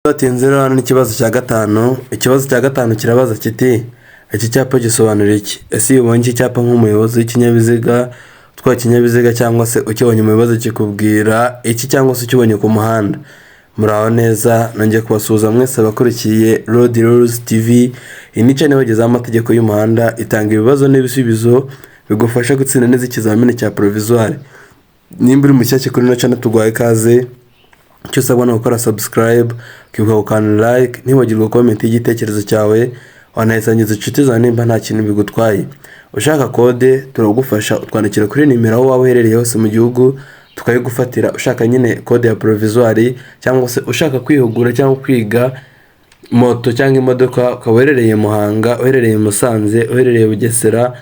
Batinze hano n'ikibazo cya gatanu. Ikibazo cya gatanu kirabaza kiti iki cyapa gisobanura iki? Ese iyo ubonye iki cyapa nk'umuyobozi w'ikinyabiziga utwaye ikinyabiziga cyangwa se ukibonye umuyobozi kikubwira iki cyangwa se ukibonye ku muhanda? Muraho neza, nongeye kubasuhuza mwese abakurikiye Road Rules TV. Iyi ni channel ibagezaho amategeko y'umuhanda, itanga ibibazo n'ibisubizo bigufasha gutsinda neza ikizamini cya provisoire. Nimba uri mushyashya kuri ino channel tuguhaye ikaze. Icyo usabwa ni gukora subscribe, ukibuka gukanda like, ntiwibagirwe comment y'igitekerezo cyawe, wanayisangiza inshuti zawe nimba nta kintu bigutwaye. Ushaka kode turagufasha, utwandikira kuri nimero aho waba uherereye hose mu gihugu tukayigufatira. Ushaka nyine kode ya provisoire cyangwa se ushaka kwihugura cyangwa kwiga moto cyangwa imodoka, ukaba uherereye Muhanga, uherereye Musanze, uherereye Bugesera,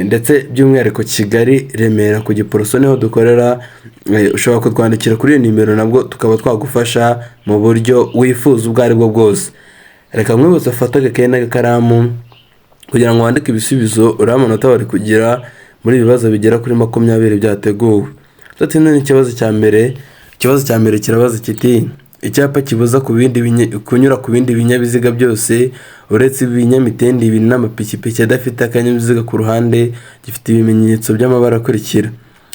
ndetse by'umwihariko Kigali, Remera ku Giporoso niho dukorera. Ushobora kutwandikira kuri nimero nabwo tukaba twagufasha mu buryo wifuza ubwo ari bwo bwose. Reka mwibutse afata agakaye n'agakaramu kugira ngo wandike ibisubizo uriya amanota bari kugira muri ibibazo bigera kuri 20 byateguwe. Tutinze n'ikibazo cya mbere. Ikibazo cya mbere kirabaza kiti icyapa kibuza kunyura ku bindi binyabiziga byose uretse ibinyamitende ibiri n'amapikipiki adafite akanyabiziga ku ruhande gifite ibimenyetso by'amabara akurikira.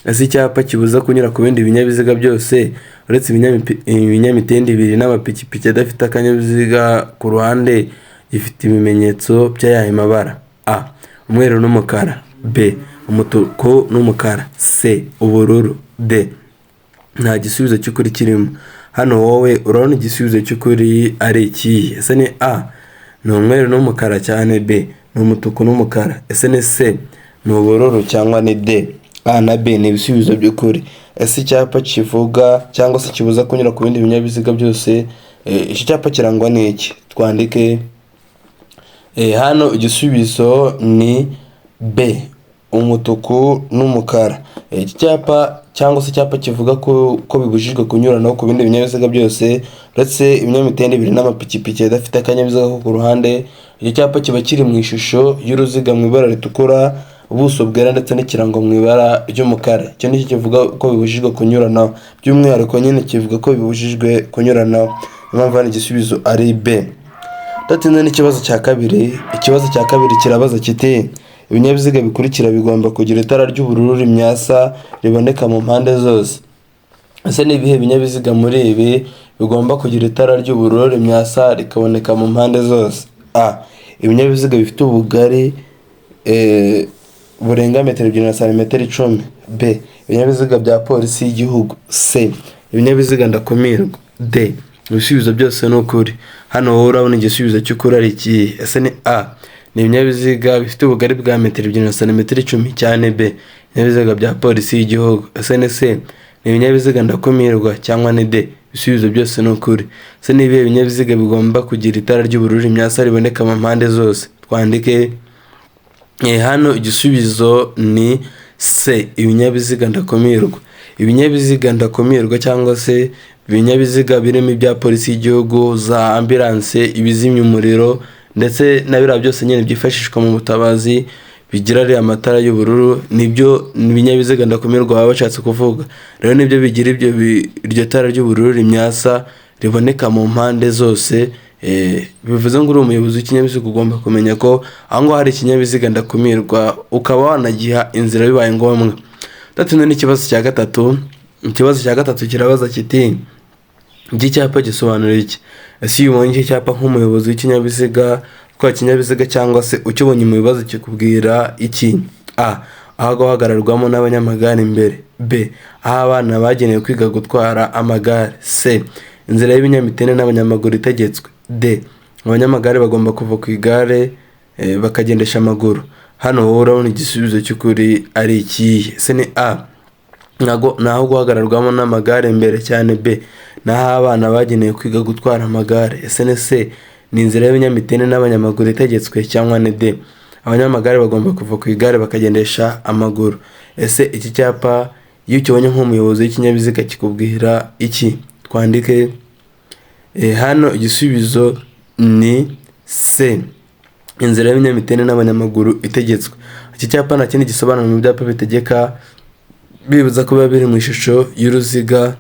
Ese icyapa kibuza kunyura ku bindi binyabiziga byose uretse ibinyamitende ibiri n'amapikipiki adafite akanyabiziga ku ruhande gifite ibimenyetso by'ayahe mabara? A. Umweru n'umukara. B. Umutuku n'umukara. C. Ubururu. D. Nta gisubizo cy'ukuri kirimo. Hano wowe urabona igisubizo cy'ukuri ari iki? Ese ni A ni umweru n'umukara cyane, B ni umutuku n'umukara, ese ni C ni ubururu cyangwa ni D? A na B ni ibisubizo by'ukuri. Ese icyapa kivuga cyangwa se kibuza kunyura ku bindi binyabiziga byose, iki cyapa kirangwa n'iki? Twandike hano igisubizo ni B, umutuku n'umukara. Iki cyapa cyangwa se icyapa kivuga ko bibujijwe kunyuranaho ku bindi binyabiziga byose uretse ibinyamitende ibiri n'amapikipiki adafite akanyabiziga ko ku ruhande. Iki cyapa kiba kiri mu ishusho y'uruziga mu ibara ritukura, ubuso bwera ndetse n'ikirango mu ibara ry'umukara. Icyo nicyo kivuga ko bibujijwe kunyuranaho, by'umwihariko nyine kivuga ko bibujijwe kunyuranaho. Impamvu hano igisubizo ari B. Tutinze n'ikibazo cya kabiri. Ikibazo cya kabiri kirabaza kiti ibinyabiziga bikurikira bigomba kugira itara ry'ubururu rimyasa riboneka mu mpande zose. Ese ni ibihe binyabiziga muri ibi bigomba kugira itara ry'ubururu rimyasa rikaboneka mu mpande zose? A. Ibinyabiziga bifite ubugari burenga metero 2 na santimetero 10. B. Ibinyabiziga bya polisi y'igihugu. C. Ibinyabiziga ndakumirwa. D. Ibisubizo byose ni ukuri. Hano wowe urabona igisubizo cy'ukuri ari iki? Ese ni A ni ibinyabiziga bifite ubugari bwa metero 2 na santimetero 10 cyane. B. Ibinyabiziga bya polisi y'igihugu. Ese ni C ni ibinyabiziga ndakumirwa cyangwa ni D? Ibisubizo byose ni ukuri. Ese ni ibihe binyabiziga bigomba kugira itara ry'ubururu rimyasa riboneka mu mpande zose? Twandike hano igisubizo ni C, ibinyabiziga ndakumirwa. Ibinyabiziga ndakumirwa cyangwa se ibinyabiziga birimo ibya polisi y'igihugu, za ambulance, ibizimya umuriro ndetse na biriya byose nyine byifashishwa mu butabazi bigira ari amatara y'ubururu, nibyo ibinyabiziga ndakumirwa baba bashatse kuvuga. Rero nibyo bigira iryo tara ry'ubururu rimyasa riboneka mu mpande zose. Bivuze ngo uri umuyobozi w'ikinyabiziga ugomba kumenya ko aho ngaho hari ikinyabiziga ndakumirwa, ukaba wanagiha inzira bibaye ngombwa. Tutinze n'ikibazo cya gatatu. Ikibazo cya gatatu kirabaza kiti iki cyapa gisobanura iki? Ese iyo ubonye iki cyapa nk'umuyobozi w'ikinyabiziga utwaye ikinyabiziga cyangwa se ukibonye mu bibazo kikubwira iki? A. Aho guhagararwamo n'abanyamagare imbere. B. Aho abana bagenewe kwiga gutwara amagare. C. Inzira y'ibinyamitende n'abanyamaguru itegetswe. D. Abanyamagare bagomba kuva ku igare bakagendesha amaguru. Hano wowe urabona igisubizo cy'ukuri ari iki? Ese ni A naho guhagararwamo n'amagare imbere cyane. B. Naho abana bagenewe kwiga gutwara amagare. Ese ni C ni inzira y'ibinyamitende n'abanyamaguru itegetswe cyangwa ni D? Abanyamagare bagomba kuva ku igare bakagendesha amaguru. Ese iki cyapa iyo ukibonye nk'umuyobozi w'ikinyabiziga kikubwira iki? Twandike hano igisubizo ni C, inzira y'ibinyamitende n'abanyamaguru itegetswe. Iki cyapa nta kindi gisobanura mu byapa bitegeka, bibuza kuba biri mu ishusho y'uruziga,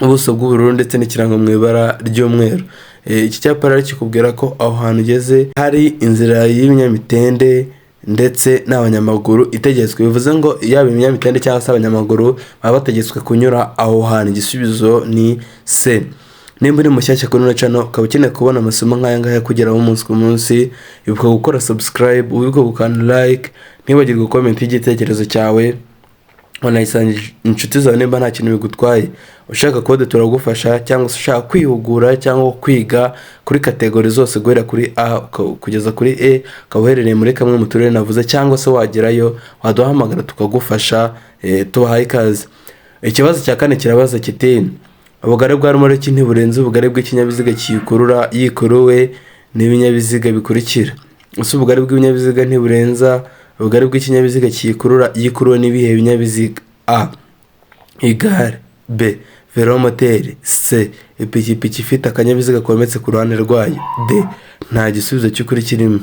ubuso bw'ubururu ndetse n'ikirango mu ibara ry'umweru. Iki cyapa rero kikubwira ko aho hantu ugeze hari inzira y'ibinyamitende ndetse n'abanyamaguru itegetswe. Bivuze ngo yaba ibinyamitende cyangwa se abanyamaguru baba bategetswe kunyura aho hantu. Igisubizo ni C. Nimba uri mushyashya kuri ino channel ukaba ukeneye kubona amasomo nk'aya ngaya kugeraho umunsi ku munsi, ibuka gukora subscribe, wibuke gukanda like, ntibagirwe comment y'igitekerezo cyawe, wanayisangiza inshuti zawe nimba nta kintu bigutwaye. Ushaka code turagufasha, cyangwa se ushaka kwihugura cyangwa kwiga kuri kategori zose guhera kuri A kugeza kuri E, ukaba uherereye muri kamwe mu turere navuze, cyangwa se wagerayo waduhamagara tukagufasha. Tubahaye ikaze. Ikibazo cya kane kirabaza kiti ubugari bwa rumoroki ntiburenze ubugari bw'ikinyabiziga kiyikurura yikuruwe n'ibinyabiziga bikurikira. Ese ubugari bw'ibinyabiziga ntiburenza ubugari bw'ikinyabiziga kiyikurura yikuruwe n'ibihe binyabiziga? A. Igare. B. Velomoteri. C. Ipikipiki ifite akanyabiziga kometse ku ruhande rwayo. D. Nta gisubizo cy'ukuri kirimo.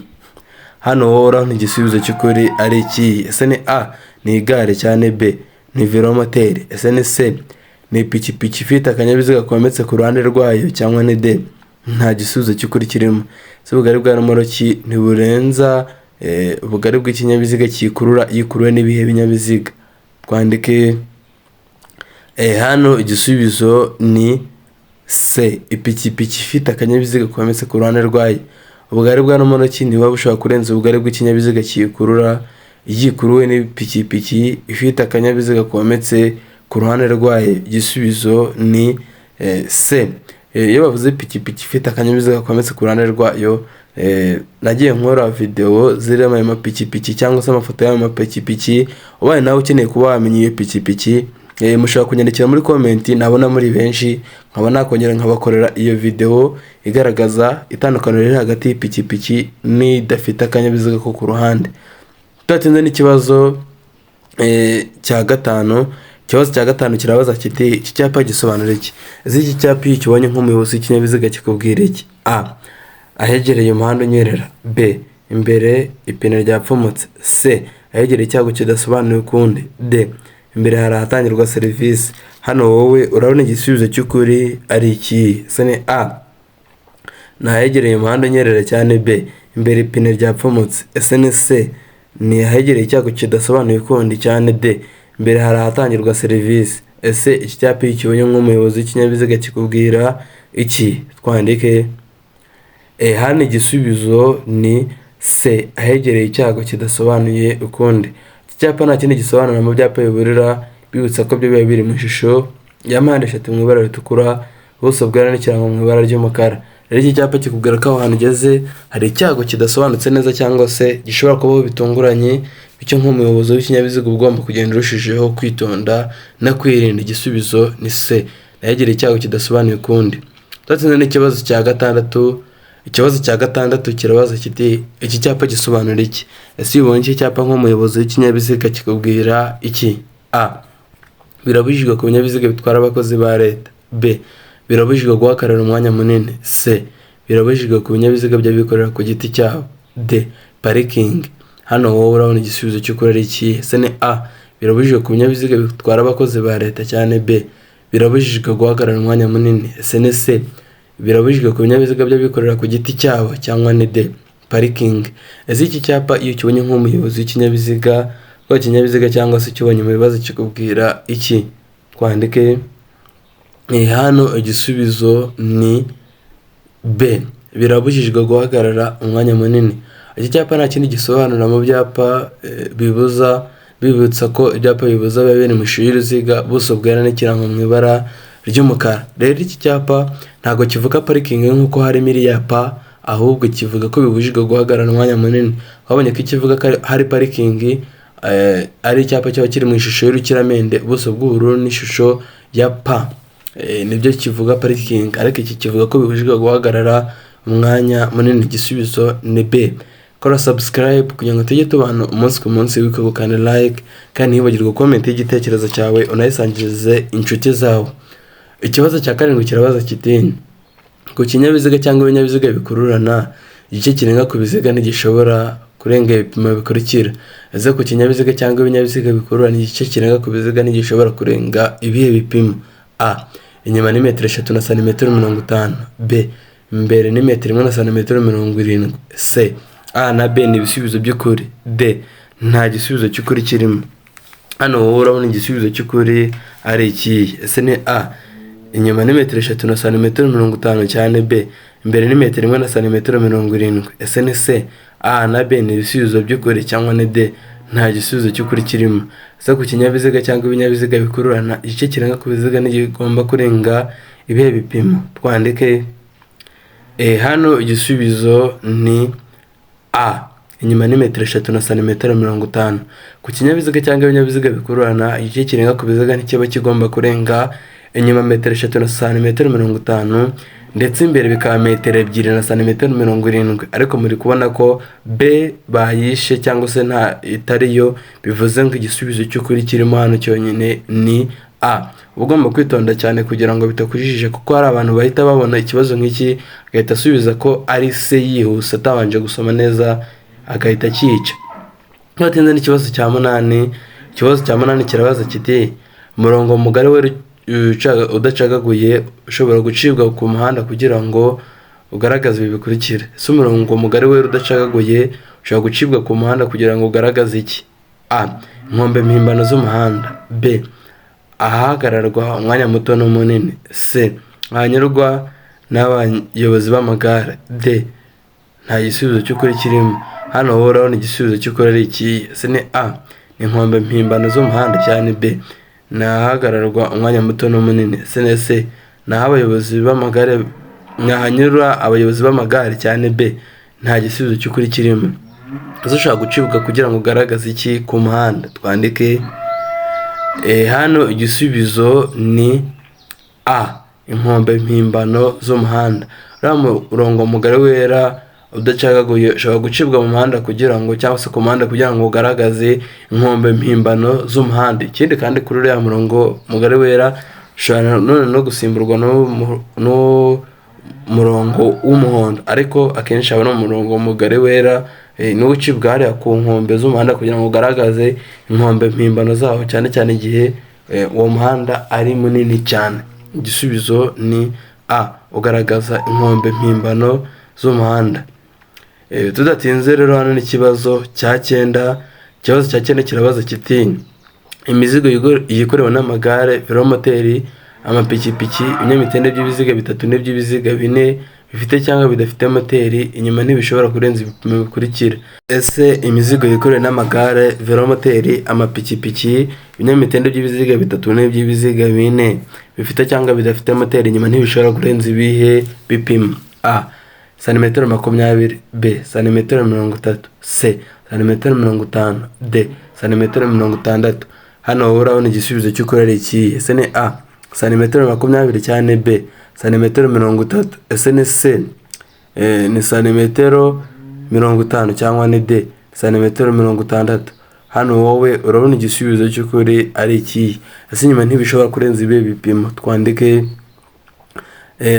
Hano wowe urabona igisubizo cy'ukuri ari iki? Ese ni A ni igare cyane, B ni velomoteri, ese ni C ni ipikipiki ifite akanyabiziga kometse ku ruhande rwayo, cyangwa ni D nta gisubizo cy'ukuri kirimo? Ese ubugari bwa rumoroki ntiburenza ubugari bw'ikinyabiziga kikurura yikuruwe n'ibihe binyabiziga? Twandike hano igisubizo ni C, ipikipiki ifite akanyabiziga kometse ku ruhande rwayo. Ubugari bwa rumoroki ntibuba bushobora kurenza ubugari bw'ikinyabiziga kikurura yikuruwe n'ipikipiki ifite akanyabiziga kometse ku ruhande rwayo. Igisubizo ni C. Iyo bavuze ipikipiki ifite akanyabiziga kometse ku ruhande rwayo, nagiye nkora video zirimo ayo mapikipiki cyangwa se amafoto y'ayo mapikipiki. Ubaye nawe ukeneye kuba wamenya iyo pikipiki, mushobora kunyandikira muri comment, nabona muri benshi nkaba nakongera nkabakorera iyo video igaragaza itandukaniro riri hagati y'ipikipiki n'idafite akanyabiziga ko ku ruhande. Twatinze n'ikibazo cya gatanu. Ikibazo cya gatanu kirabaza kiti iki cyapa gisobanura iki? Ese iki cyapa iyo ukibonye nk'umuyobozi w'ikinyabiziga kikubwira iki? A. Ahegereye umuhanda unyerera. B. Imbere ipine ryapfumutse. C. Ahegereye icyago kidasobanuye ukundi. D. Imbere hari ahatangirwa serivisi. Hano wowe urabona igisubizo cy'ukuri ari iki? Ese ni A ni ahegereye umuhanda unyerera cyane, B imbere ipine ryapfumutse, ese ni C ni ahegereye icyago kidasobanuye ukundi cyane, D imbere hari ahatangirwa serivisi. Ese iki cyapa iyo ukibonye nk'umuyobozi w'ikinyabiziga kikubwira iki? Twandike hano igisubizo ni C, ahegereye icyago kidasobanuye ukundi. Iki cyapa nta kindi gisobanura mu byapa biburira, bibutsa ko byo biba biri mu ishusho ya mpande eshatu mu ibara ritukura, ubuso bwera n'ikirango mu ibara ry'umukara. Rero iki cyapa kikubwira ko aho hantu ugeze hari icyago kidasobanutse neza, cyangwa se gishobora kubaho bitunguranye, bityo nk'umuyobozi w'ikinyabiziga ugomba kugenda urushijeho kwitonda no kwirinda. Igisubizo ni C, ahegereye icyago kidasobanuye ukundi. Twatsinze n'ikibazo cya gatandatu. Ikibazo cya gatandatu kirabaza kiti iki cyapa gisobanura iki? Ese ubonye iki cyapa nk'umuyobozi w'ikinyabiziga kikubwira iki? A. Birabujijwe ku binyabiziga bitwara abakozi ba leta. B. Birabujijwe guhagarara umwanya munini. C. Birabujijwe ku binyabiziga by'abikorera ku giti cyabo. D. Parikingi. Hano wowe urabona igisubizo cy'ukuri ari iki? Ese ni A. Birabujijwe ku binyabiziga bitwara abakozi ba leta cyane, B. Birabujijwe guhagarara umwanya munini, ese ni C. Birabujijwe ku binyabiziga by'abikorera ku giti cyabo, cyangwa ni D. Parikingi. Ese iki cyapa iyo ukibonye nk'umuyobozi w'ikinyabiziga ikinyabiziga cyangwa se ukibonye mu bibazo kikubwira iki? Twandike hano igisubizo ni B. Birabujijwe guhagarara umwanya munini. Iki cyapa nta kindi gisobanura mu byapa bibutsa ko ibyapa bibuza biba biri mu ishusho y'uruziga, buso bwera n'ikirango mu ibara ry'umukara. Rero iki cyapa ntabwo kivuga parikingi nk'uko harimo iriya pa, ahubwo kivuga ko bibujijwe guhagarara umwanya munini. Wabonye ko ikivuga ko hari parikingi ari icyapa cyaba kiri mu ishusho y'urukiramende, ubuso bw'ubururu n'ishusho ya pa, nibyo kivuga parikingi, ariko iki kivuga ko bibujijwe guhagarara umwanya munini. Igisubizo ni B. Kora subscribe kugira ngo tujye tubana umunsi ku munsi, wikubukane like, kandi ntibagirwe comment y'igitekerezo cyawe unayisangirize inshuti zawe. Ikibazo cya karindwi kirabaza kiti ku kinyabiziga cyangwa ibinyabiziga bikururana, igice kirenga ku biziga ntigishobora kurenga ibipimo bikurikira. Ese ku kinyabiziga cyangwa ibinyabiziga bikururana igice kirenga ku biziga ntigishobora kurenga ibihe bipimo? A. inyuma ni metero 3 na santimetero 50. B, imbere ni metero 1 na santimetero 70. C, A na B ni ibisubizo by'ukuri. D, nta gisubizo cy'ukuri kirimo. Hano wowe urabona igisubizo cy'ukuri ari iki? Ese ni A, inyuma ni metero 3 na santimetero 50 cyane. B, imbere ni metero 1 na santimetero 70. Ese ni C, A na B ni ibisubizo by'ukuri cyangwa ni D, nta gisubizo cy'ukuri kirimo? Ese ku kinyabiziga cyangwa ibinyabiziga bikururana igice kirenga ku biziga ntigomba kurenga ibihe bipimo? Twandike hano igisubizo ni A, inyuma ni metero 3 na santimetero 50. Ku kinyabiziga cyangwa ibinyabiziga bikururana igice kirenga ku biziga ntikiba kigomba kurenga inyuma metero 3 na santimetero 50 ndetse imbere bikaba metero 2 na santimetero 70. Ariko muri kubona ko B bayishe cyangwa se nta itariyo, bivuze ngo igisubizo cy'ukuri kirimo hano cyonyine ni A. Ugomba kwitonda cyane kugira ngo bitakujijije, kuko hari abantu bahita babona ikibazo nk'iki agahita asubiza ko ari C yihuse atabanje gusoma neza agahita cyica. Ntatinze n'ikibazo cya 8. Ikibazo cya 8 kirabaza kiti umurongo mugari we udacagaguye ushobora gucibwa ku muhanda kugira ngo ugaragaze ibi bikurikira. Ese umurongo mugari we udacagaguye ushobora gucibwa ku muhanda kugira ngo ugaragaze iki? A, inkombe mpimbano z'umuhanda. B, ahahagararwa umwanya muto n'umunini. C, ahanyurwa n'abayobozi b'amagare. D, nta gisubizo cy'ukuri kirimo. Hano wowe urabona igisubizo cy'ukuri ari iki? Ese ni A, inkombe mpimbano z'umuhanda cyane. B, nahagararwa umwanya muto n'umunini. C, nahabayobozi b'amagare, nahanyura abayobozi b'amagare cyane. B, nta gisubizo cy'ukuri kirimo. Ushaka gucibwa kugira ngo ugaragaze iki ku muhanda? Twandike hano igisubizo ni A, inkombe mpimbano z'umuhanda. Umurongo mugari wera udacagaguye ushobora gucibwa mu muhanda kugira ngo, cyangwa se ku muhanda kugira ngo ugaragaze inkombe mpimbano z'umuhanda. Ikindi kandi kuri uriya murongo mugari wera ushobora none no gusimburwa n'umurongo w'umuhondo, ariko akenshi aba n'umurongo mugari wera niwo ucibwa hariya ku nkombe z'umuhanda kugira ngo ugaragaze inkombe mpimbano zaho, cyane cyane igihe uwo muhanda ari munini cyane. Igisubizo ni A, ugaragaza inkombe mpimbano z'umuhanda. Tudatinze rero hano n'ikibazo cya 9. Ikibazo cya 9 kirabaza kiti imizigo yikorewe n'amagare, velomoteri, amapikipiki, ibinyamitende by'ibiziga 3 n'iby'ibiziga 4 bifite cyangwa bidafite moteri inyuma ntibishobora kurenza ibipimo bikurikira. Ese imizigo yikorewe n'amagare, velomoteri, amapikipiki, ibinyamitende by'ibiziga 3 n'iby'ibiziga 4 bifite cyangwa bidafite moteri inyuma ntibishobora kurenza ibihe bipimo? A, santimetero 20. B, santimetero 30. C, santimetero 50. D, santimetero 60. Hano wowe urabona igisubizo cy'ukuri ari iki? Ese ni A, santimetero 20 cyane. B, santimetero 30. Ese ni C, ni santimetero 50 cyangwa ni D, santimetero 60. Hano wowe urabona igisubizo cy'ukuri ari iki? Ese nyuma ntibishobora kurenza ibi bipimo? Twandike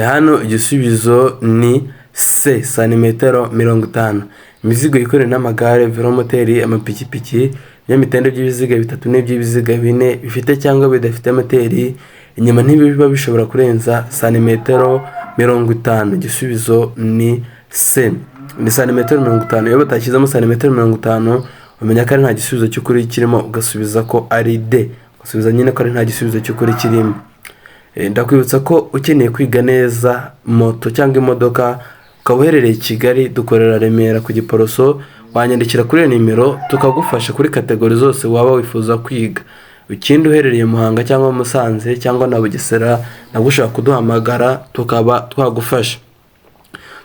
hano igisubizo ni C, santimetero 50. Imizigo yikorewe n'amagare, velomoteri, amapikipiki, ibinyamitende by'ibiziga 3 n'iby'ibiziga 4 bifite cyangwa bidafite moteri inyuma ntibiba bishobora kurenza santimetero 50. Igisubizo ni C, ni santimetero 50. Iyo batashyizemo santimetero 50 umenya ko ari nta gisubizo cy'ukuri kirimo, ugasubiza ko ari D, ugasubiza nyine ko ari nta gisubizo cy'ukuri kirimo. Ndakwibutsa ko ukeneye kwiga neza moto cyangwa imodoka ukaba uherereye i Kigali, dukorera Remera ku Giporoso, wanyandikira kuri nimero tukagufasha kuri kategori zose waba wifuza kwiga. Ikindi uherereye Muhanga cyangwa Musanze cyangwa na Bugesera nabwo ushobora kuduhamagara tukaba twagufasha.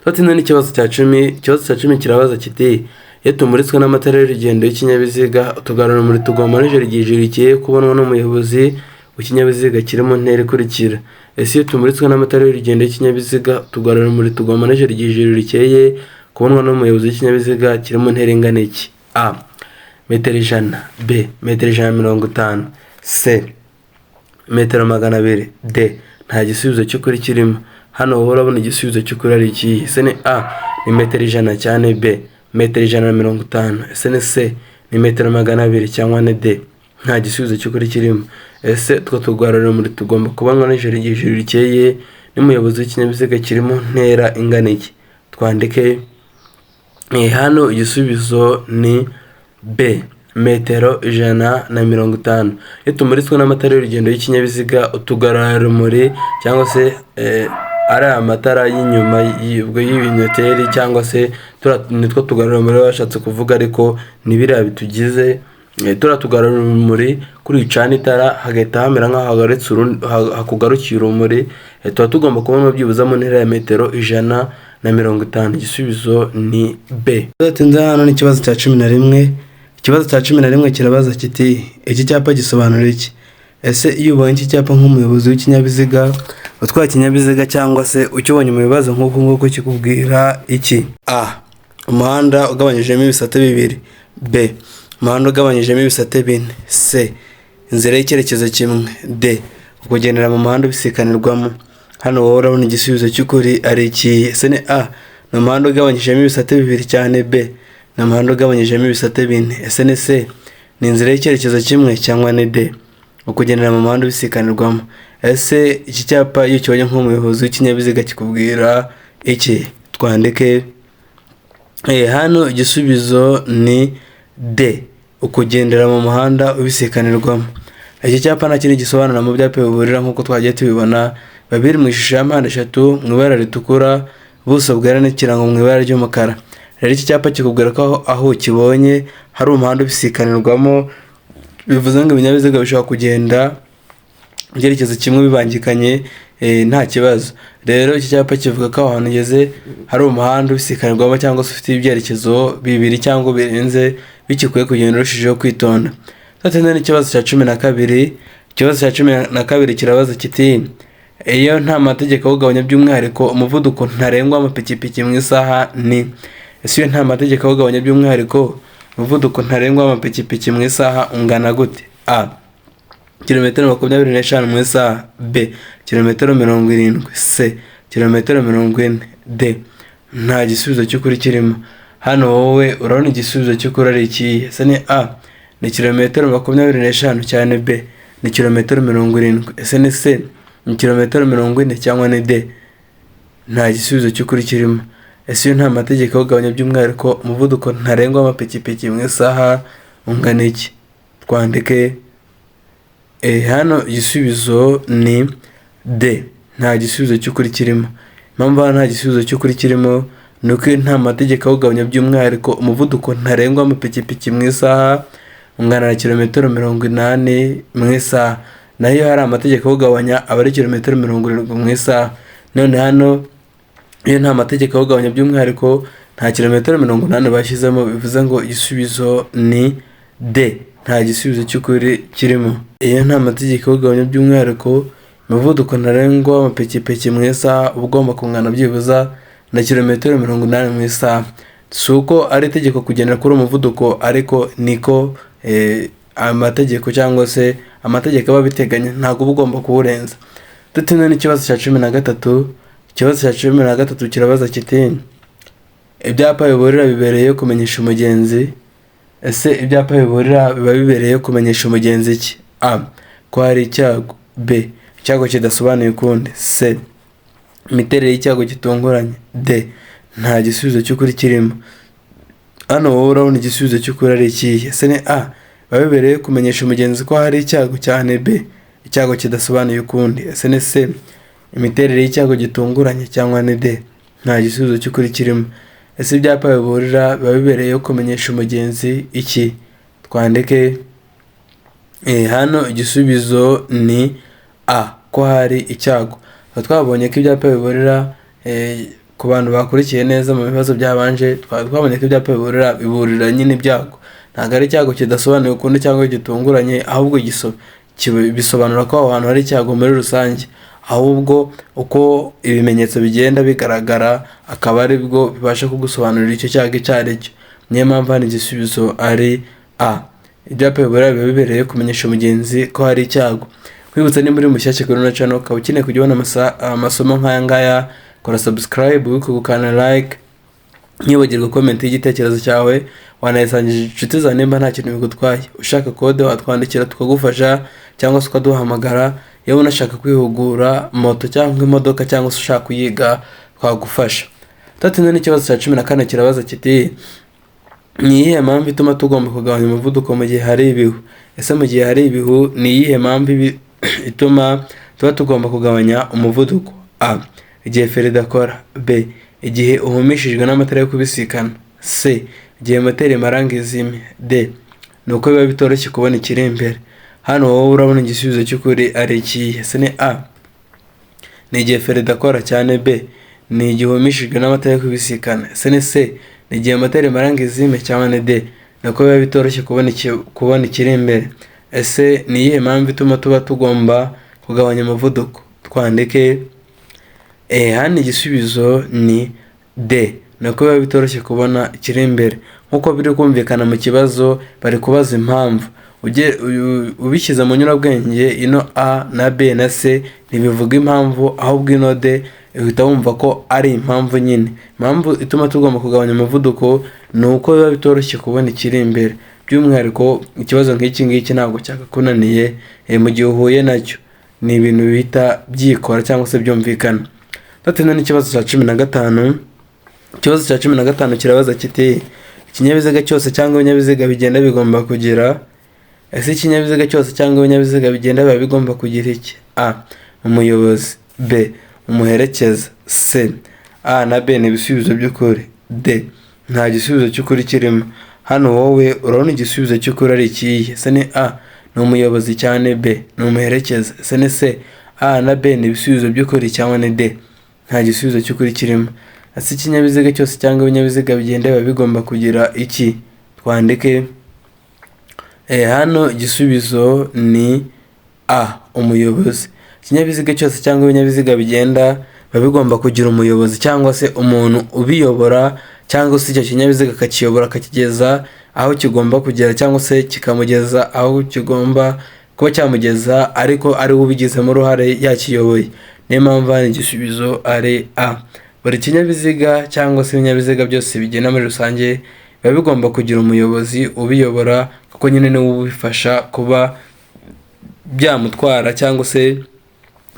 Tutinze n'ikibazo cya 10. Ikibazo cya 10 kirabaza kiti iyo tumuritswe n'amatara y'urugendo y'ikinyabiziga utugarura urumuri tugomba nijoro igihe ijuru rigiye kubonwa n'umuyobozi w'ikinyabiziga kiri mu ntera ikurikira. Ese iyo tumuritswe n'amatara y'urugendo y'ikinyabiziga utugarura urumuri tugomba nijoro igihe ijuru rikeye kubonwa n'umuyobozi w'ikinyabiziga kiri mu ntera ingana iki? A, metero 100. B, metero 150. C, metero 200. D, nta gisubizo cy'ukuri kirimo. Hano wowe urabona igisubizo cy'ukuri ari iki? Ese ni A, ni metero 100 cyane. B, metero 150. Ese ni C, ni metero 200 cyangwa ni D, nta gisubizo cy'ukuri kirimo. Ese utwo turwararumuri tugomba kubanywa nijoro igihe ijuru rikeye n'umuyobozi w'ikinyabiziga kirimo ntera ingana iki? Twandike hano igisubizo ni B, metero 150. Iyo tumuritswe n'amatara y'urugendo y'ikinyabiziga, utugarurarumuri cyangwa se ari amatara y'inyuma y'ibinyoteri cyangwa se nitwo tugarurarumuri bashatse kuvuga, ariko ni biriya bitugize tugarurarumuri kuri icana itara hagahita hamera nk'aho hakugarukiye urumuri, tuba tugomba kubona byibuze mu ntera ya metero 150. Igisubizo ni B. Tuzatinze hano ni ikibazo cya 11. Ikibazo cya 11 kirabaza kiti iki cyapa gisobanura iki? Ese iyo ubonye iki cyapa nk'umuyobozi w'ikinyabiziga utwaye ikinyabiziga cyangwa se ukibonye mu bibazo nk'uko kikubwira iki? A, umuhanda ugabanyijemo ibisate bibiri. B, umuhanda ugabanyijemo ibisate bine. C, inzira y'icyerekezo kimwe. D, kugendera mu muhanda ubisikanirwamo. Hano wowe urabona igisubizo cy'ukuri ari iki? Ese ni A, ni umuhanda ugabanyijemo ibisate bibiri cyane. B, ni umuhanda ugabanyijemo ibisate bine. Ese ni C, ni inzira y'icyerekezo kimwe cyangwa ni D, ukugendera mu muhanda ubisikanirwamo. Ese iki cyapa iyo ukibonye nk'umuyobozi w'ikinyabiziga kikubwira iki? Twandike hano igisubizo ni D, ukugendera mu muhanda ubisikanirwamo. Iki cyapa nta kindi gisobanura mu byapa biburira nk'uko twagiye tubibona, babiri mu ishusho ya mpande eshatu mu ibara ritukura, buso bwera n'ikirango mu ibara ry'umukara. Rero iki cyapa kikubwira ko aho ukibonye hari umuhanda ubisikanirwamo, bivuze ngo ibinyabiziga bishobora kugenda ibyerekezo kimwe bibangikanye nta kibazo. Rero iki cyapa kivuga ko ahantu ugeze hari umuhanda ubisikanirwamo cyangwa se ufite ibyerekezo bibiri cyangwa birenze, bikikuye kugenda urushijeho kwitonda. Tuzatinze n'ikibazo cya 12. Ikibazo cya 12 kirabaza kiti iyo nta mategeko awugabanya by'umwihariko umuvuduko ntarengwa w'amapikipiki mu isaha ni? Ese iyo nta mategeko awugabanya by'umwihariko umuvuduko ntarengwa w'amapikipiki mu isaha ungana gute? A, kilometero 25 mu isaha. B, kilometero 70. C, kilometero 40. D, nta gisubizo cy'ukuri kirimo. Hano wowe urabona igisubizo cy'ukuri ari iki? Ese ni A, ni kilometero 25 cyane. B, ni kilometero 70. Ese ni C, ni kilometero 40 cyangwa ni D, nta gisubizo cy'ukuri kirimo. Ese iyo nta mategeko awugabanya by'umwihariko umuvuduko ntarengwa w'amapikipiki mu isaha ungana iki? Twandike hano igisubizo ni D, nta gisubizo cy'ukuri kirimo. Impamvu hano nta gisubizo cy'ukuri kirimo ni uko nta mategeko awugabanya by'umwihariko umuvuduko ntarengwa w'amapikipiki mu isaha ungana na kilometero 80 mu isaha, nayo hari amategeko awugabanya aba ari kilometero 70 mu isaha. None hano iyo nta mategeko awugabanya by'umwihariko nta kilometero 80 bashyizemo, bivuze ngo igisubizo ni D, nta gisubizo cy'ukuri kirimo. Iyo nta mategeko awugabanya by'umwihariko umuvuduko ntarengwa w'amapikipiki mu isaha ugomba kungana byibuza na kilometero 80 mu isaha. Si uko ari itegeko kugendera kuri umuvuduko, ariko niko amategeko cyangwa se amategeko aba biteganya, ntabwo uba ugomba kuwurenza. Tutinze n'ikibazo cya 13. Ikibazo cya 13 kirabaza kiti ibyapa biburira bibereye kumenyesha umugenzi. Ese ibyapa biburira biba bibereye kumenyesha umugenzi iki? A, ko hari icyago. B, icyago kidasobanuye ukundi. C, imiterere y'icyago gitunguranye. D, nta gisubizo cy'ukuri kirimo. Hano wowe urabona igisubizo cy'ukuri ari iki? Ese ni A, biba bibereye kumenyesha umugenzi ko hari icyago cyane. B, icyago kidasobanuye ukundi. Ese ni C, imiterere y'icyago gitunguranye cyangwa ni D, nta gisubizo cy'ukuri kirimo. Ese ibyapa biburira biba bibereye kumenyesha umugenzi iki? Twandike hano igisubizo ni A, ko hari icyago. Twabonye ko ibyapa biburira ku bantu bakurikiye neza mu bibazo byabanje, twabonye ko ibyapa biburira nyine ibyago, ntabwo ari icyago kidasobanuye ukundi cyangwa gitunguranye, ahubwo bisobanura ko aho hantu hari icyago muri rusange, ahubwo uko ibimenyetso bigenda bigaragara akaba ari bwo bibasha kugusobanurira icyo cyago icyo ari cyo. Niyo mpamvu hano igisubizo ari A, ibyapa biburira biba bibereye kumenyesha umugenzi ko hari icyago. Kwibutsa nimba uri mushyashya kuri ino channel ukaba ukeneye kujya ubona amasomo nk'aya ngaya, kora subscribe, wibuke gukanda like ntibagirwe comment y'igitekerezo cyawe, wanayisangiza inshuti zawe nimba nta kintu bigutwaye. Ushaka kode watwandikira tukagufasha cyangwa se ukaduhamagara. Yewe unashaka kwihugura moto cyangwa imodoka cyangwa se ushaka kuyiga twagufasha. Tatinze n'ikibazo cya 14 kirabaza kiti ni iyihe mpamvu ituma tugomba kugabanya umuvuduko mu gihe hari ibihu? Ese mu gihe hari ibihu ni iyihe mpamvu ituma tuba tugomba kugabanya umuvuduko? A. Igihe feri idakora. B. Igihe uhumishijwe n'amatara yo kubisikana. C. Igihe moteri imaranga izimye. D. Ni uko biba bitoroshye kubona ikiri imbere. Hano wowe urabona igisubizo cy'ukuri ari ikihe? Ese ni A. Ni igihe feri idakora cyane. B. Ni igihe uhumishijwe n'amatara yo kubisikana. Ese ni C. Ni igihe moteri imaranga izimye cyangwa ni D. Ni uko biba bitoroshye kubona ikiri imbere. Ese ni iyihe mpamvu ituma tuba tugomba kugabanya umuvuduko? Twandike hano igisubizo ni D. Ni uko biba bitoroshye kubona ikiri imbere. Nk'uko biri kumvikana mu kibazo bari kubaza impamvu. Ubishyize mu nyurabwenge ino A na B na C ntibivuga impamvu, ahubwo ino D uhita wumva ko ari impamvu nyine. Impamvu ituma tugomba kugabanya umuvuduko ni uko biba bitoroshye kubona ikiri imbere. By'umwihariko ikibazo nk'iki ngiki ntabwo cyakakunaniye mu gihe uhuye nacyo. Ni ibintu bihita byikora cyangwa se byumvikana. Tatinze n'ikibazo cya 15. Ikibazo cya 15 kirabaza kiti ikinyabiziga cyose cyangwa ibinyabiziga bigenda bigomba kugira. Ese ikinyabiziga cyose cyangwa ibinyabiziga bigenda biba bigomba kugira iki? A. Umuyobozi. B. Umuherekeza. C. A na B ni ibisubizo by'ukuri. D. Nta gisubizo cy'ukuri kirimo. Hano wowe urabona igisubizo cy'ukuri ari ikihe? Ese ni A. Ni umuyobozi cyane. B. Ni umuherekeza. Ese ni C. A na B ni ibisubizo by'ukuri cyangwa ni D. Nta gisubizo cy'ukuri kirimo. Ese ikinyabiziga cyose cyangwa ibinyabiziga bigenda biba bigomba kugira iki? Twandike hano igisubizo ni A. Umuyobozi. Ikinyabiziga cyose cyangwa ibinyabiziga bigenda biba bigomba kugira umuyobozi cyangwa se umuntu ubiyobora, cyangwa se icyo kinyabiziga akakiyobora akakigeza aho kigomba kugera, cyangwa se kikamugeza aho kigomba kuba cyamugeza, ariko ari we ubigizemo uruhare yakiyoboye. Niyo mpamvu hano igisubizo ari A. Buri kinyabiziga cyangwa se ibinyabiziga byose bigenda muri rusange biba bigomba kugira umuyobozi ubiyobora, kuko nyine niwe ubifasha kuba byamutwara cyangwa se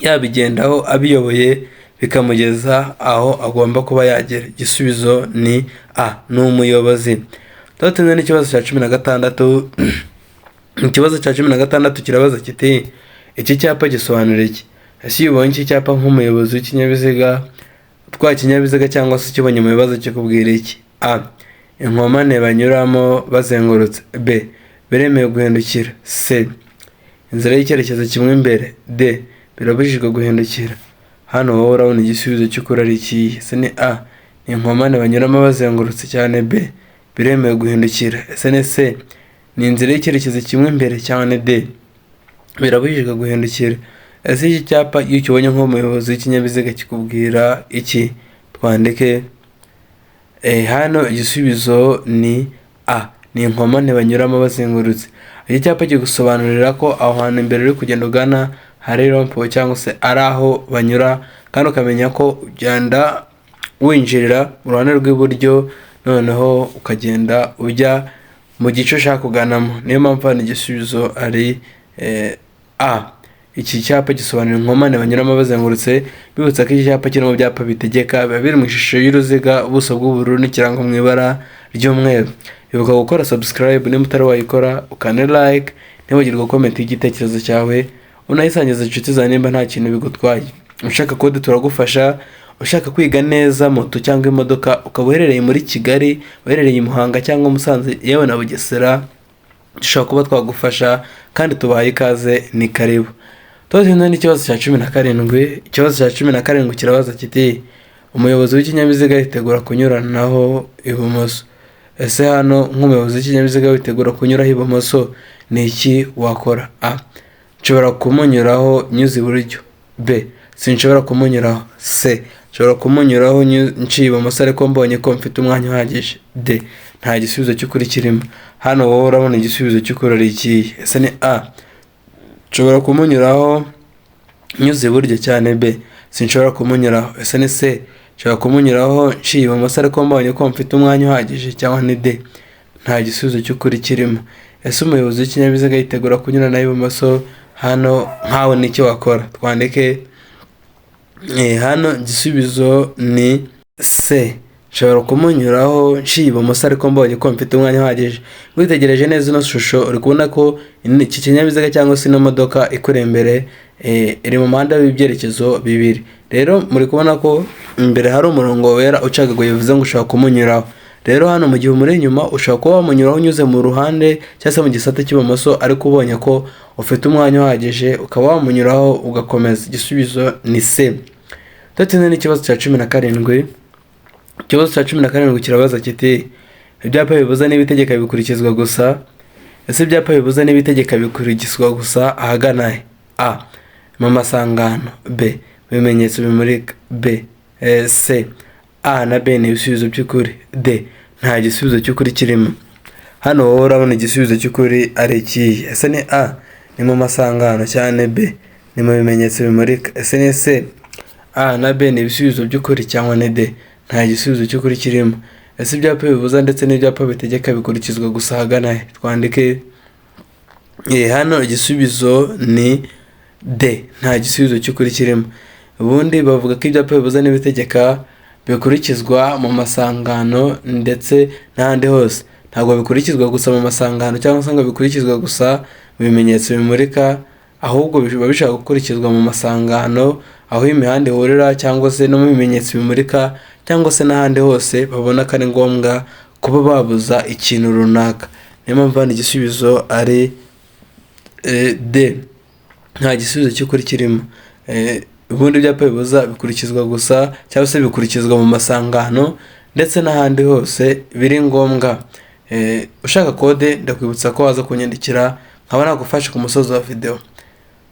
yabigendaho abiyoboye bikamugeza aho agomba kuba yagera. Igisubizo ni A. Ni umuyobozi. Tatinze n'ikibazo cya 16. Ikibazo cya 16 kirabaza kiti iki cyapa gisobanura iki? Ese iyo ubonye iki cyapa nk'umuyobozi w'ikinyabiziga utwaye ikinyabiziga cyangwa se ukibonye mu bibazo kikubwira iki? A. Inkomane banyuramo bazengurutse. B. Biremewe guhindukira. C. Inzira y'icyerekezo kimwe imbere. D. Birabujijwe guhindukira. Hano wowe urabona igisubizo cy'ukuri ari ikihe? Ese ni A. Ni inkomane banyuramo bazengurutse cyane. B. Biremewe guhindukira. Ese ni C. Ni inzira y'icyerekezo kimwe imbere cyangwa ni D. Birabujijwe guhindukira. Ese iki cyapa iyo ukibonye nk'umuyobozi w'ikinyabiziga kikubwira iki? Twandike hano igisubizo ni A. Ni inkomane banyuramo bazengurutse. Iki cyapa kigusobanurira ko aho hantu imbere uri kugenda ugana hari rompo cyangwa se ari aho banyura, kandi ukamenya ko ugenda winjirira mu ruhande rw'iburyo, noneho ukagenda ujya mu gice ushaka kuganamo. Niyo mpamvu hano igisubizo ari A. Iki cyapa gisobanura inkomane banyuramo bazengurutse. Bibutsa ko iki cyapa kiri mu byapa bitegeka, biba biri mu ishusho y'uruziga, ubuso bw'ubururu n'ikirango mu ibara ry'umweru. Ibuka gukora subscribe niba utari wayikora, ukane like, ntibagirwe comment y'igitekerezo cyawe, unayisangiza inshuti zawe nimba nta kintu bigutwaye. Ushaka kode turagufasha. Ushaka kwiga neza moto cyangwa imodoka, ukaba uherereye muri Kigali, uherereye i Muhanga cyangwa Musanze, yewe na Bugesera, dushobora kuba twagufasha kandi tubahaye ikaze. Ni karibu. Tatinze n'ikibazo cya 17. Ikibazo cya 17 kirabaza kiti umuyobozi w'ikinyabiziga yitegura kunyuranaho ibumoso. Ese hano nk'umuyobozi w'ikinyabiziga witegura kunyuraho ibumoso ni iki wakora? A. Nshobora kumunyuraho nyuze iburyo. B. Sinshobora kumunyuraho. C. Nshobora kumunyuraho nciye ibumoso ariko mbonye ko mfite umwanya uhagije. D. Nta gisubizo cy'ukuri kirimo. Hano wowe urabona igisubizo cy'ukuri ari ikihe? Ese ni A. Nshobora kumunyuraho nyuze iburyo cyane. B. Sinshobora kumunyuraho. Ese ni C. nshobora kumunyuraho nciye ibumoso ariko mbonye ko mfite umwanya uhagije, cyangwa ni D, nta gisubizo cy'ukuri kirimo. Ese umuyobozi w'ikinyabiziga yitegura kunyurana ibumoso hano nkawe n'icyo wakora? Twandike hano igisubizo ni C, nshobora kumunyuraho nciye ibumoso ariko mbonye ko mfite umwanya uhagije. Witegereje neza ino shusho uri kubona ko iki kinyabiziga cyangwa se ino modoka ikuri imbere iri mu muhanda w'ibyerekezo bibiri. Rero muri kubona ko imbere hari umurongo wera ucagaguye, bivuze ngo ushobora kumunyuraho. Rero hano mu gihe umuri inyuma ushobora kuba wamunyuraho unyuze mu ruhande cyangwa se mu gisate cy'ibumoso, ariko ubonye ko ufite umwanya uhagije ukaba wamunyuraho ugakomeza. Igisubizo ni C. Tutinze n'ikibazo cya 17. Ikibazo cya 17 kirabaza kiti ibyapa bibuza n'ibitegeka bikurikizwa gusa. Ese ibyapa bibuza n'ibitegeka bikurikizwa gusa ahagana he? A, mu masangano. B, ibimenyetso bimurika. B, C. A na B ni ibisubizo by'ukuri. D, nta gisubizo cy'ukuri kirimo. Hano wowe urabona igisubizo cy'ukuri ari ikihe? Ese ni A, ni mu masangano, cyane B, ni mu bimenyetso bimurika. Ese ni C, A na B ni ibisubizo by'ukuri, cyangwa ni D, nta gisubizo cy'ukuri kirimo. Ese ibyapa bibuza ndetse n'ibyapa bitegeka bikurikizwa gusa ahagana he? Twandike hano igisubizo ni D, nta gisubizo cy'ukuri kirimo. Ubundi bavuga ko ibyapa bibuza n'ibitegeka bikurikizwa mu masangano ndetse n'ahandi hose. Ntabwo bikurikizwa gusa mu masangano cyangwa se ngo bikurikizwa gusa mu bimenyetso bimurika, ahubwo biba bishaka gukurikizwa mu masangano, aho imihanda ihurira, cyangwa se no mu bimenyetso bimurika, cyangwa se n'ahandi hose babona ko ari ngombwa kuba babuza ikintu runaka. Niyo mpamvu hano igisubizo ari D, nta gisubizo cy'ukuri kirimo. Ubundi ibyapa bibuza bikurikizwa gusa cyangwa se bikurikizwa mu masangano ndetse n'ahandi hose biri ngombwa. Ushaka kode ndakwibutsa ko waza kunyandikira nkaba nagufasha ku musozi wa video.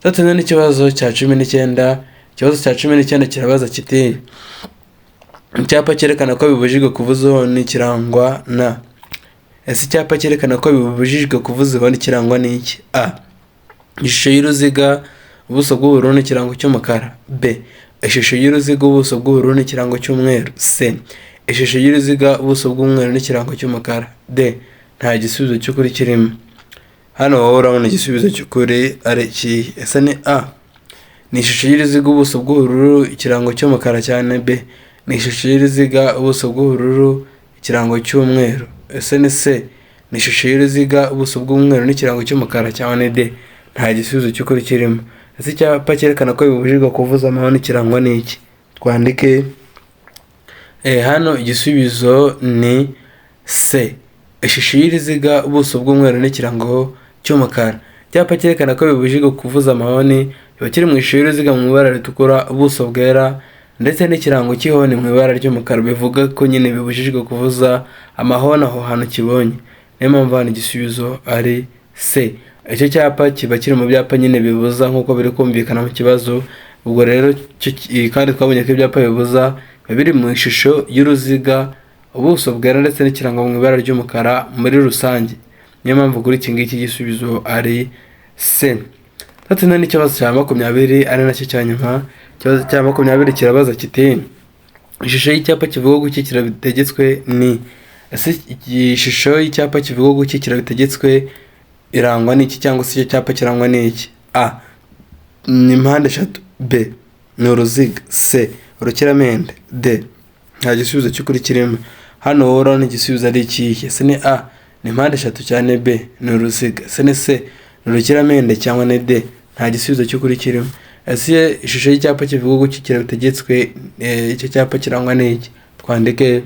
Tutinze n'ikibazo cya 19. Ikibazo cya 19 kirabaza kiti icyapa cyerekana ko bibujijwe kuvuza ihoni kirangwa na. Ese icyapa cyerekana ko bibujijwe kuvuza ihoni kirangwa n'iki? A, ishusho y'uruziga, ubuso bw'ubururu n'ikirango cy'umukara. B, ishusho y'uruziga, ubuso bw'ubururu n'ikirango cy'umweru. C, ishusho y'uruziga, ubuso bw'umweru n'ikirango cy'umukara. D, nta gisubizo cy'ukuri kirimo. Hano wowe urabona igisubizo cy'ukuri ari iki? Ese ni A, ni ishusho y'uruziga, ubuso bw'ubururu, ikirango cy'umukara, cyane B, ni ishusho y'uruziga, ubuso bw'ubururu, ikirango cy'umweru. Ese ni C, ni ishusho y'uruziga, ubuso bw'umweru n'ikirango cy'umukara, cyane D, nta gisubizo cy'ukuri kirimo. Ese icyapa cyerekana ko bibujijwe kuvuza amahoni kirangwa n'iki? Twandike hano igisubizo ni C, ishusho y'uruziga, ubuso bw'umweru n'ikirango cy'umukara. Icyapa cyerekana ko bibujijwe kuvuza amahoni kiba kiri mu ishusho y'uruziga mu ibara ritukura, ubuso bwera ndetse n'ikirango cy'ihoni mu ibara ry'umukara. Bivuga ko nyine bibujijwe kuvuza amahoni aho hantu kibonye. Niyo mpamvu hano igisubizo ari C. Icyo cyapa kiba kiri mu byapa nyine bibuza nk'uko biri kumvikana mu kibazo. Ubwo rero kandi twabonye ko ibyapa bibuza biba biri mu ishusho y'uruziga, ubuso bwera ndetse n'ikirango mu ibara ry'umukara muri rusange. Niyo mpamvu kuri iki ngiki igisubizo ari C. Tutinze n'ikibazo cya 20 ari nacyo cya nyuma. Ikibazo cya 20 kirabaza kiti ishusho y'icyapa kivuga gukikira bitegetswe ni. Ese ishusho y'icyapa kivuga gukikira bitegetswe irangwa n'iki, cyangwa se icyo cyapa kirangwa n'iki? A, ni impande eshatu. B, ni uruziga. C, urukiramende. D, nta gisubizo cy'ukuri kirimo. Hano wowe urabona igisubizo ari ikihe? Ese ni A, ni impande eshatu, cyane B, ni uruziga. Ese ni C, ni urukiramende, cyangwa ni D, nta gisubizo cy'ukuri kirimo. Ese ishusho y'icyapa kivuga gukikira bitegetswe icyo cyapa kirangwa n'iki? Twandike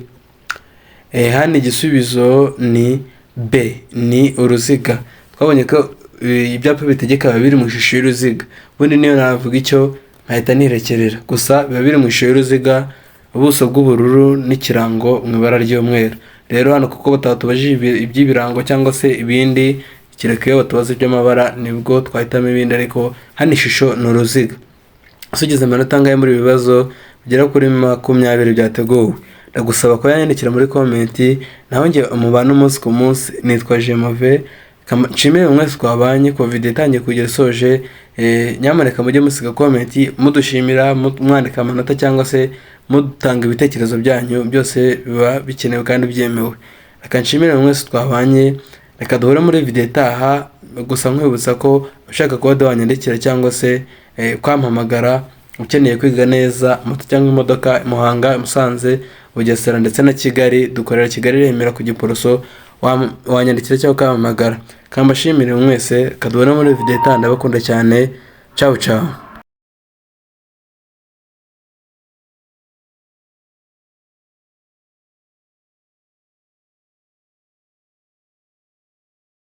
hano igisubizo ni B, ni uruziga. Twabonye ko ibyapa bitegeka biba biri mu ishusho y'uruziga. Ubundi niyo navuga icyo nkahita nirekerera, gusa biba biri mu ishusho y'uruziga, ubuso bw'ubururu n'ikirango mu ibara ry'umweru. Rero hano kuko batatubajije iby'ibirango cyangwa se ibindi, kereka iyo batubaza iby'amabara nibwo twahitamo ibindi, ariko hano ishusho ni uruziga. Ugeze amanota angahe muri ibi bibazo bigera kuri 20 byateguwe? Ndagusaba ko yanyandikira muri komenti. Naho njye umubano umunsi ku munsi nitwa Jemove. Nshimire mwese twabanye ko video itangiye kugera isoje. Nyamuneka mujye musiga komenti mudushimira, mwandika amanota cyangwa se mutanga ibitekerezo byanyu, byose biba bikenewe kandi byemewe. Reka nshimire mwese twabanye, reka duhure muri video itaha. Gusa nkwibutsa ko ushaka kuba wanyandikira cyangwa se kwampamagara ukeneye kwiga neza moto cyangwa imodoka, Muhanga, Musanze, Bugesera ndetse na Kigali. Dukorera Kigali, Remera ku Giporoso. Wanyandikira cyangwa kwampamagara. Kambashimire mwese, kaduhure muri video itaha. Ndabakunda cyane. Ciao ciao.